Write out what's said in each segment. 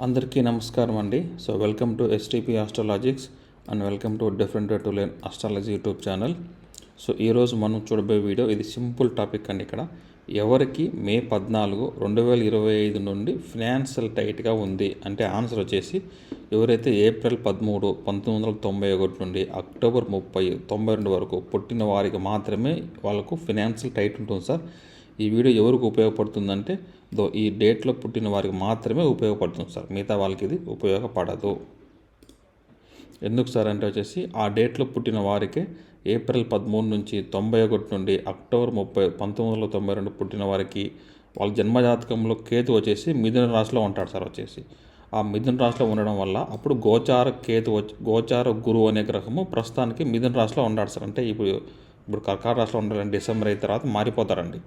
అందరికీ నమస్కారం అండి. So welcome to STP astrologics and welcome to different way to learn astrology YouTube channel. So ఈరోజు మనం చూడబోయే వీడియో ఇది సింపుల్ టాపిక్ అండి. ఇక్కడ ఎవరికి మే 14, 2025 నుండి ఫినాన్షియల్ టైట్గా ఉంది అంటే ఆన్సర్ వచ్చేసి ఎవరైతే ఏప్రిల్ 13, 1991 నుండి అక్టోబర్ 30, 92 వరకు పుట్టిన వారికి మాత్రమే వాళ్ళకు ఫినాన్షియల్ టైట్ ఉంటుంది సార్. ఈ వీడియో ఎవరికి ఉపయోగపడుతుందంటే ఈ డేట్లో పుట్టిన వారికి మాత్రమే ఉపయోగపడుతుంది సార్. మిగతా వాళ్ళకి ఇది ఉపయోగపడదు. ఎందుకు సార్ అంటే వచ్చేసి ఆ డేట్లో పుట్టిన వారికే ఏప్రిల్ 13 నుంచి 91 నుండి అక్టోబర్ 30, 1992 పుట్టిన వారికి వాళ్ళ జన్మజాతకంలో కేతు వచ్చేసి మిథున రాశిలో ఉంటాడు సార్. వచ్చేసి ఆ మిథున రాశిలో ఉండడం వల్ల అప్పుడు గోచార గురువు అనే గ్రహము ప్రస్తుతానికి మిథున రాశిలో ఉన్నాడు సార్. అంటే ఇప్పుడు కర్కాటక రాశిలో ఉండాలంటే డిసెంబర్ అయిన తర్వాత మారిపోతారండి.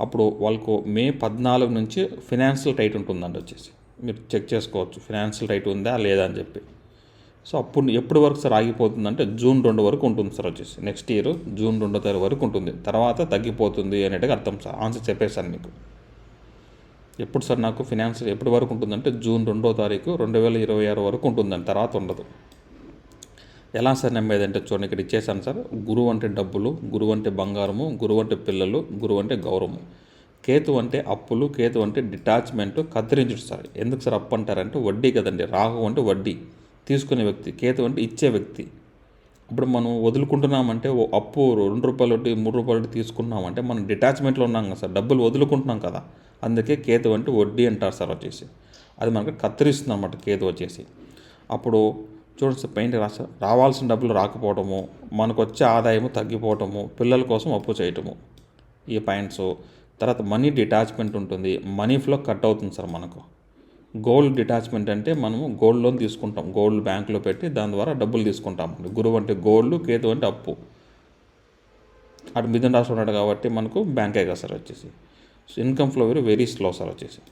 అప్పుడు వాళ్ళకు మే 14 నుంచి ఫినాన్షియల్ టైట్ ఉంటుందండి. వచ్చేసి మీరు చెక్ చేసుకోవచ్చు ఫినాన్షియల్ టైట్ ఉందా లేదా అని చెప్పి. సో అప్పుడు ఎప్పటి వరకు సార్ ఆగిపోతుందంటే జూన్ 2 వరకు ఉంటుంది సార్. వచ్చేసి నెక్స్ట్ ఇయర్ జూన్ 2 తారీఖు వరకు ఉంటుంది, తర్వాత తగ్గిపోతుంది అనేట్టుగా అర్థం సార్. ఆన్సర్ చెప్పేశాను మీకు. ఎప్పుడు సార్ నాకు ఫినాన్షియల్ ఎప్పటి వరకు ఉంటుందంటే జూన్ 2 తారీఖు 2026 వరకు ఉంటుందండి, తర్వాత ఉండదు. ఎలా సార్ నమ్మేదంటే చూడండి, ఇక్కడ ఇచ్చేసాను సార్. గురువు అంటే డబ్బులు, గురువు అంటే బంగారము, గురువు అంటే పిల్లలు, గురువు అంటే గౌరవము. కేతు అంటే అప్పులు, కేతు అంటే డిటాచ్మెంట్, కత్తిరించుడు సార్. ఎందుకు సార్ అప్పు అంటారంటే వడ్డీ కదండి. రాహు అంటే వడ్డీ తీసుకునే వ్యక్తి, కేతు అంటే ఇచ్చే వ్యక్తి. ఇప్పుడు మనం వదులుకుంటున్నామంటే అప్పు 2 రూపాయలు వడ్డీ 3 రూపాయలు వడ్డీ తీసుకున్నామంటే మనం డిటాచ్మెంట్లో ఉన్నాం కదా సార్, డబ్బులు వదులుకుంటున్నాం కదా. అందుకే కేతు అంటే వడ్డీ అంటారు సార్. వచ్చేసి అది మనకు కత్తిరిస్తుంది అన్నమాట కేతు వచ్చేసి. అప్పుడు చూడండి సార్, పైన రావాల్సిన డబ్బులు రాకపోవటము, మనకు వచ్చే ఆదాయము తగ్గిపోవటము, పిల్లల కోసం అప్పు చేయటము, ఈ పాయింట్స్. తర్వాత మనీ డిటాచ్మెంట్ ఉంటుంది, మనీ ఫ్లో కట్ అవుతుంది సార్ మనకు. గోల్డ్ డిటాచ్మెంట్ అంటే మనము గోల్డ్ లోన్ తీసుకుంటాం, గోల్డ్ బ్యాంకులో పెట్టి దాని ద్వారా డబ్బులు తీసుకుంటామండి. గురువు అంటే గోల్డ్, కేతు అంటే అప్పు. అటు మిథున రాశి ఉన్నాడు కాబట్టి మనకు బ్యాంకే కదా సార్. వచ్చేసి income flow very slow sir. వచ్చేసి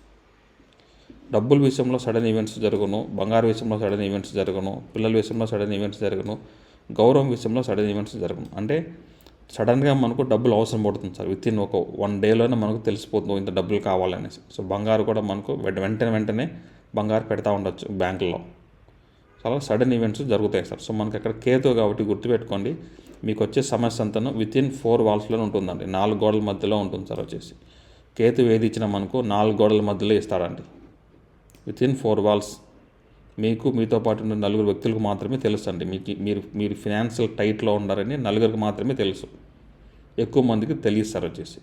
డబ్బుల విషయంలో సడన్ ఈవెంట్స్ జరుగును, బంగారు విషయంలో సడన్ ఈవెంట్స్ జరుగును, పిల్లల విషయంలో సడన్ ఈవెంట్స్ జరుగును, గౌరవం విషయంలో సడన్ ఈవెంట్స్ జరుగును. అంటే సడన్గా మనకు డబ్బులు అవసరం పడుతుంది సార్. విత్ ఇన్ ఒక 1 డేలోనే మనకు తెలిసిపోతుంది ఇంత డబ్బులు కావాలనేసి. సో బంగారు కూడా మనకు వెంటనే బంగారు పెడతా ఉండొచ్చు బ్యాంకుల్లో. చాలా సడన్ ఈవెంట్స్ జరుగుతాయి సార్. సో మనకి అక్కడ కేతు కాబట్టి గుర్తుపెట్టుకోండి, మీకు వచ్చే సమస్య అంతను విత్ ఇన్ 4 వాల్స్లో ఉంటుందండి, 4 గోడల మధ్యలో ఉంటుంది సార్. వచ్చేసి కేతు ఏది ఇచ్చినా మనకు 4 గోడల మధ్యలో ఇస్తాడండి. Within 4 walls. మీకు మీతో పాటు ఉన్న 4 వ్యక్తులకు మాత్రమే తెలుసు అండి. మీరు ఫినాన్షియల్ టైట్లో ఉన్నారని 4కి మాత్రమే తెలుసు, ఎక్కువ మందికి తెలియదు సార్. వచ్చేసి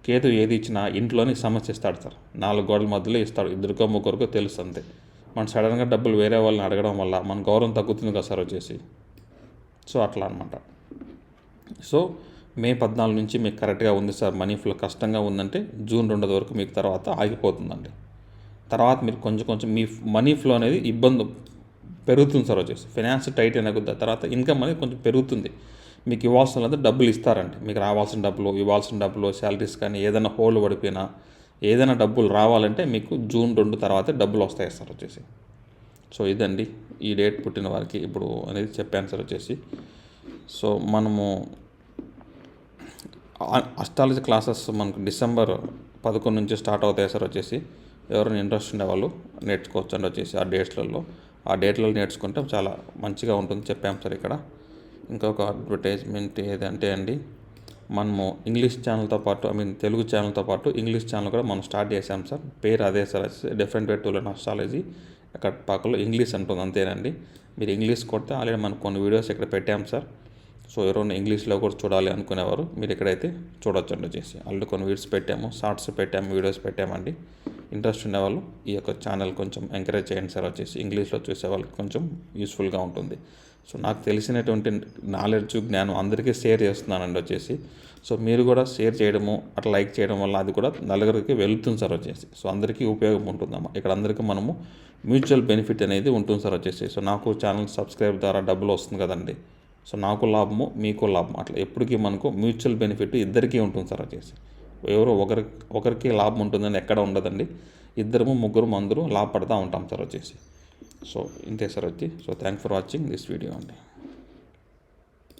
కేతు ఏది ఇచ్చినా ఇంట్లోనే సమస్య ఇస్తాడు సార్, 4 గోడల మధ్యలో ఇస్తాడు. 2-3 తెలుసు అంతే. మనం సడన్గా డబ్బులు వేరే వాళ్ళని అడగడం వల్ల మన గౌరవం తగ్గుతుంది కదా సార్. వచ్చేసి సో అట్లా అనమాట. సో మే 14 నుంచి మీకు కరెక్ట్గా ఉంది సార్. మనీ ఫ్లో కష్టంగా ఉందంటే జూన్ 2 వరకు మీకు తర్వాత ఆగిపోతుందండి. తర్వాత మీరు కొంచెం మీ మనీ ఫ్లో అనేది ఇబ్బంది పెరుగుతుంది సార్. వచ్చేసి ఫినాన్స్ టైట్ అయిన కొద్ది తర్వాత ఇన్కమ్ అనేది కొంచెం పెరుగుతుంది. మీకు ఇవ్వాల్సిన డబ్బులు ఇస్తారండి. మీకు రావాల్సిన డబ్బులు, ఇవ్వాల్సిన డబ్బులు, శాలరీస్ కానీ ఏదైనా హోల్ పడిపోయినా ఏదైనా డబ్బులు రావాలంటే మీకు జూన్ 2 తర్వాతే డబ్బులు వస్తాయి సార్. వచ్చేసి సో ఇదండి ఈ డేట్ పుట్టిన వారికి ఇప్పుడు అనేది చెప్పాను సార్. వచ్చేసి సో మనము అస్ట్రాలజీ క్లాసెస్ మనకు డిసెంబర్ 11 నుంచి స్టార్ట్ అవుతాయి సార్. వచ్చేసి ఎవరైనా ఇంట్రెస్ట్ ఉండేవాళ్ళు నేర్చుకోవచ్చు అండి. వచ్చేసి ఆ డేట్లలో నేర్చుకుంటే చాలా మంచిగా ఉంటుంది చెప్పాం సార్. ఇక్కడ ఇంకొక అడ్వర్టైజ్మెంట్ ఏదంటే అండి, మనము ఇంగ్లీష్ ఛానల్తో పాటు తెలుగు ఛానల్తో పాటు ఇంగ్లీష్ ఛానల్ కూడా మనం స్టార్ట్ చేసాం సార్. పేరు అదే sir, different way to learn astrology. అక్కడ పక్కలో ఇంగ్లీష్ అంటుంది అంతేనండి. మీరు ఇంగ్లీష్ కొడితే ఆల్రెడీ మనకు కొన్ని వీడియోస్ ఇక్కడ పెట్టాం సార్. సో ఎవరైనా ఇంగ్లీష్లో కూడా చూడాలి అనుకునేవారు మీరు ఇక్కడైతే చూడొచ్చు అండి. వచ్చేసి ఆల్రెడీ కొన్ని వీడియోస్ పెట్టాము, షార్ట్స్ పెట్టాము, వీడియోస్ పెట్టామండి. ఇంట్రెస్ట్ ఉండేవాళ్ళు ఈ యొక్క ఛానల్ కొంచెం ఎంకరేజ్ చేయండి సార్. వచ్చేసి ఇంగ్లీష్లో చూసే వాళ్ళకి కొంచెం యూస్ఫుల్గా ఉంటుంది. సో నాకు తెలిసినటువంటి నాలెడ్జ్, జ్ఞానం అందరికీ షేర్ చేస్తున్నానండి. వచ్చేసి సో మీరు కూడా షేర్ చేయడము, అట్లా లైక్ చేయడం వల్ల అది కూడా 4కి వెళ్తుంది సార్. వచ్చేసి సో అందరికీ ఉపయోగం ఉంటుందమ్మా. ఇక్కడ అందరికీ మనము మ్యూచువల్ బెనిఫిట్ అనేది ఉంటుంది సార్. వచ్చేసి సో నాకు ఛానల్ సబ్స్క్రైబ్ ద్వారా డబ్బులు వస్తుంది కదండి. సో నాకు లాభము, మీకు లాభం, అట్లా ఎప్పటికీ మనకు మ్యూచువల్ బెనిఫిట్ ఇద్దరికీ ఉంటుంది సార్. వచ్చేసి ఎవరో ఒకరికి లాభం ఉంటుందని ఎక్కడ ఉండదండి. 2, 3 అందరూ లాభపడతా ఉంటాం సార్. వచ్చేసి సో ఇంతే సార్. వచ్చి so thank for watching this video అండి.